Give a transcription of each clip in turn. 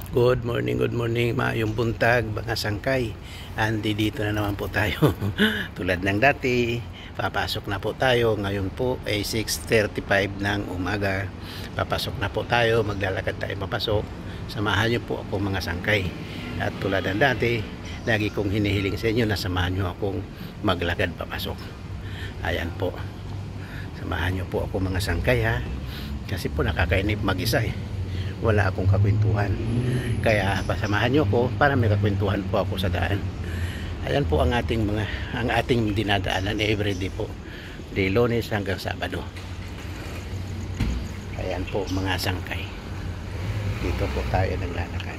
Good morning, maayong buntag, mga sangkay. Andi dito na naman po tayo. Tulad ng dati, papasok na po tayo. Ngayon po ay 6:35 ng umaga. Papasok na po tayo, maglalakad tayo papasok. Samahan niyo po ako, mga sangkay. At tulad ng dati, lagi kong hinihiling sa inyo na samahan niyo akong maglakad papasok. Ayan po. Samahan niyo po ako, mga sangkay, ha. Kasi po nakakainip mag-isa wala akong kakwentuhan, kaya pasamahan nyo ko para may kakwentuhan po ako sa daan. Ayan po ang ating dinadaanan everyday po, day Lunes hanggang Sabado. Ayan po, mga sangkay, dito po tayo naglalakad.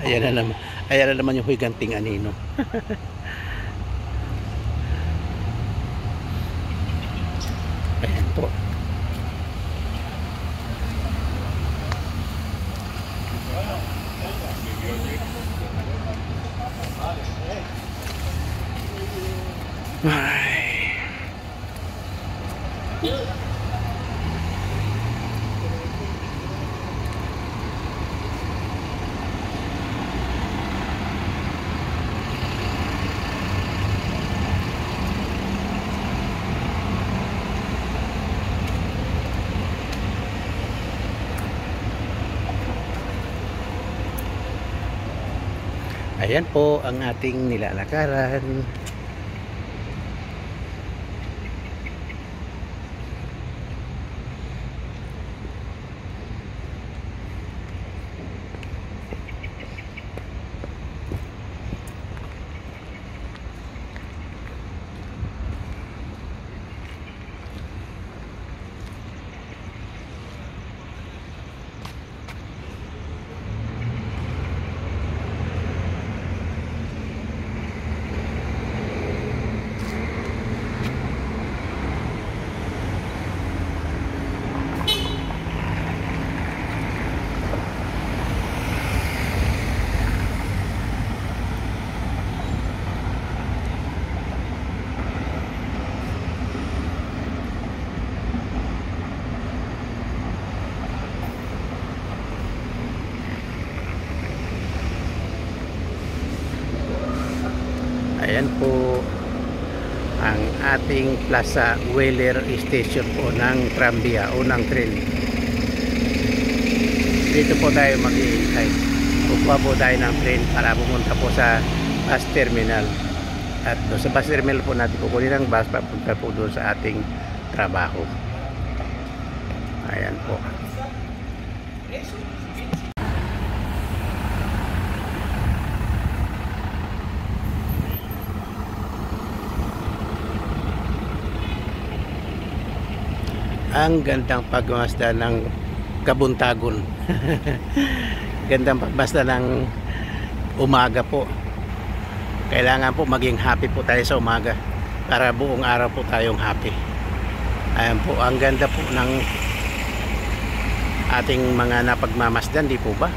Ayan na naman yung higanting anino. Ayan po. Ay. Ayan po ang ating nilalakaran. Ayan po ang ating Plaza Wheeler Station po ng Tranvia o ng tren. Dito po tayo mag-iintay. Kukuha po tayo ng tren para pumunta po sa bus terminal. At doon sa bus terminal po natin kukunin ang bus papunta po doon sa ating trabaho. Ayan po. Ang gandang pagmasda ng Kabuntagon. Gandang pagmasda ng umaga po. Kailangan po maging happy po tayo sa umaga para buong araw po tayong happy. Ayan po, ang ganda po ng ating mga napagmamasdan, di po ba?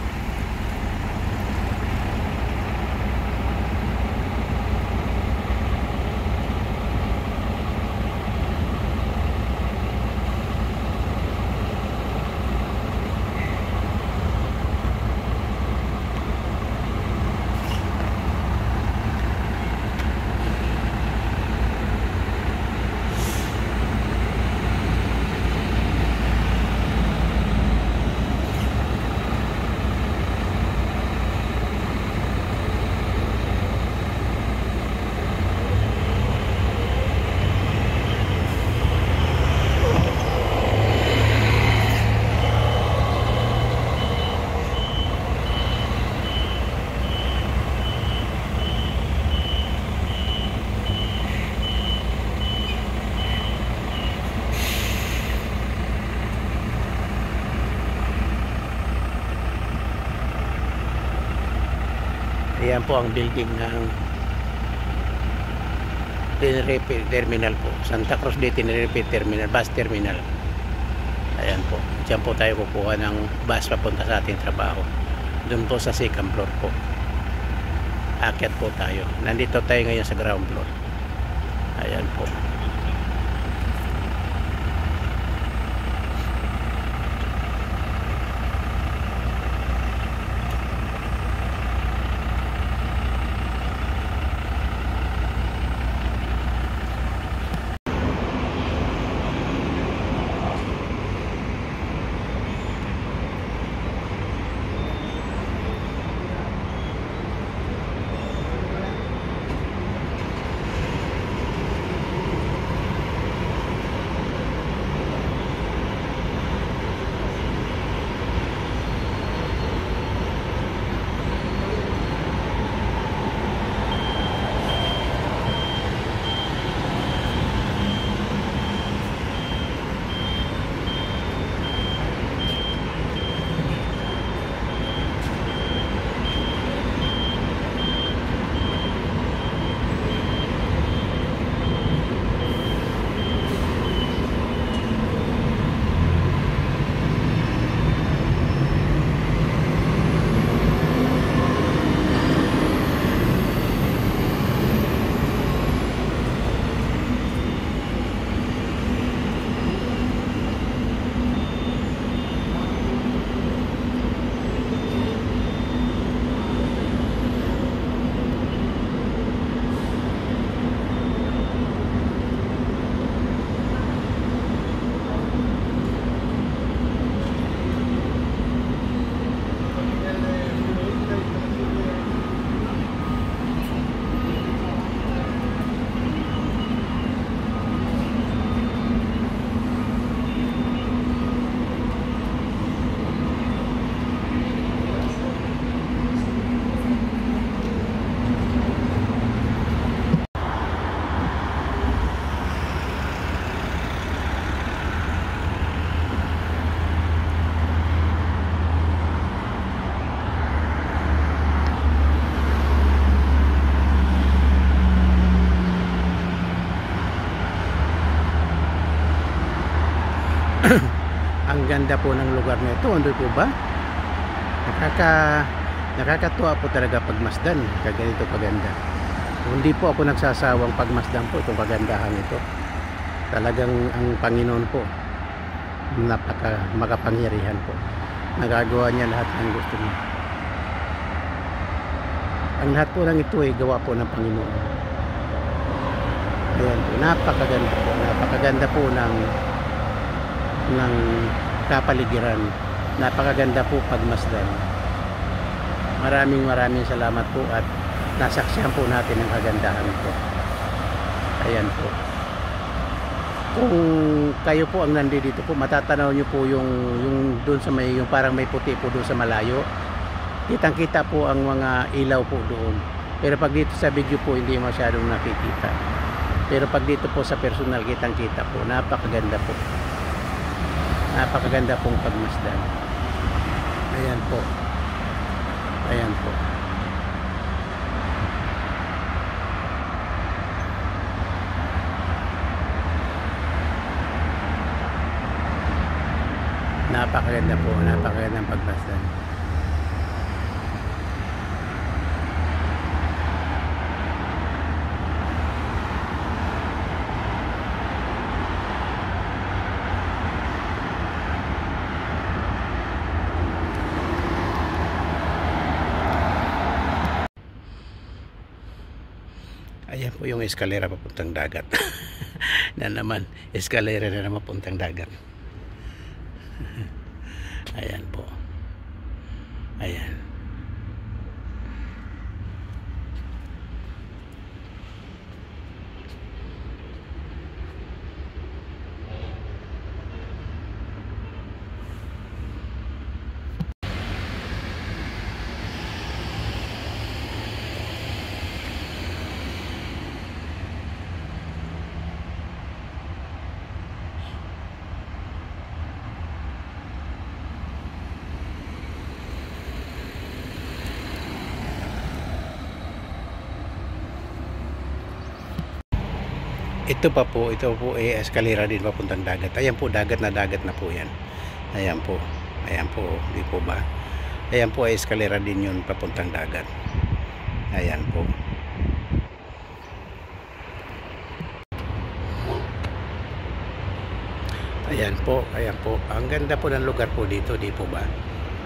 Ayan po ang building ng Tenerife Terminal po. Santa Cruz de Tenerife Terminal, bus terminal. Ayan po. Diyan po tayo kukuha ng bus papunta sa ating trabaho. Doon po sa second floor po. Akyat po tayo. Nandito tayo ngayon sa ground floor. Ayan po. Ang ganda po ng lugar na ito. Ano po ba? Nakakatuwa po talaga pagmasdan. Kaganito kaganda. Hindi po ako nagsasawang pagmasdan po itong kagandahan ito. Talagang ang Panginoon po makapangyarihan po. Nagagawa niya lahat ng gusto niya. Ang lahat po ng ito ay gawa po ng Panginoon. Ayan po, napakaganda po. Napakaganda po ng kapaligiran. Napakaganda po pagmasdan. Maraming salamat po at nasaksihan po natin ang kagandahan po. Ayan po. Kung kayo po ang nandito po, matatanaw nyo po yung doon sa may, yung parang may puti po doon sa malayo. Kitang-kita po ang mga ilaw po doon. Pero pag dito sa video po, hindi masyadong nakikita. Pero pag dito po sa personal, kitang-kita po. Napakaganda po. Napakaganda pong pagmasdan. Ayan po. Ayan po. Napakaganda po. Napakagandang pagmasdan. Ayan po yung eskalera papuntang dagat. Na naman, eskalera na naman papuntang dagat. Ayan po. Ayan. Ito po ay eskalera din papuntang dagat. Ayan po, dagat na po yan. Ayan po. Ayan po, di po ba? Ayan po ay eskalera din yun papuntang dagat. Ayan po. Ayan po, ayan po. Ang ganda po ng lugar po dito, di po ba?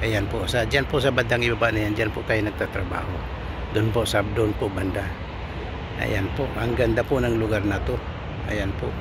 Ayan po, diyan po sa bandang ibaba na yan, diyan po tayo nagtatrabaho. Doon po banda. Ayan po, ang ganda po ng lugar na to. Ayan po.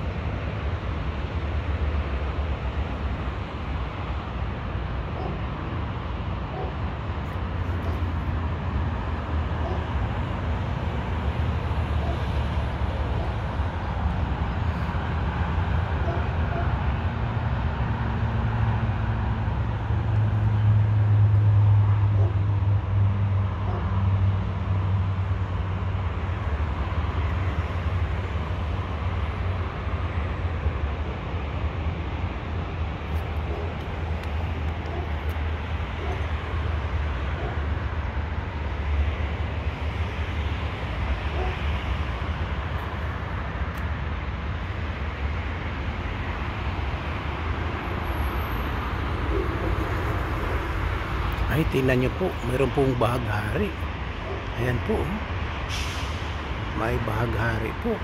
Ay, tingnan nyo po, mayroon pong bahaghari. Ayan po, may bahaghari po.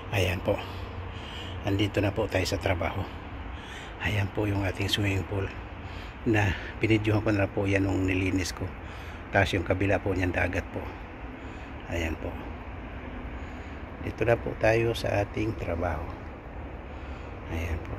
Ayan po, andito na po tayo sa trabaho. Ayan po yung ating swimming pool na binidyohan ko na po yan nung nilinis ko. Tapos yung kabila po niyan dagat po. Ayan po, dito na po tayo sa ating trabaho. Ayan po.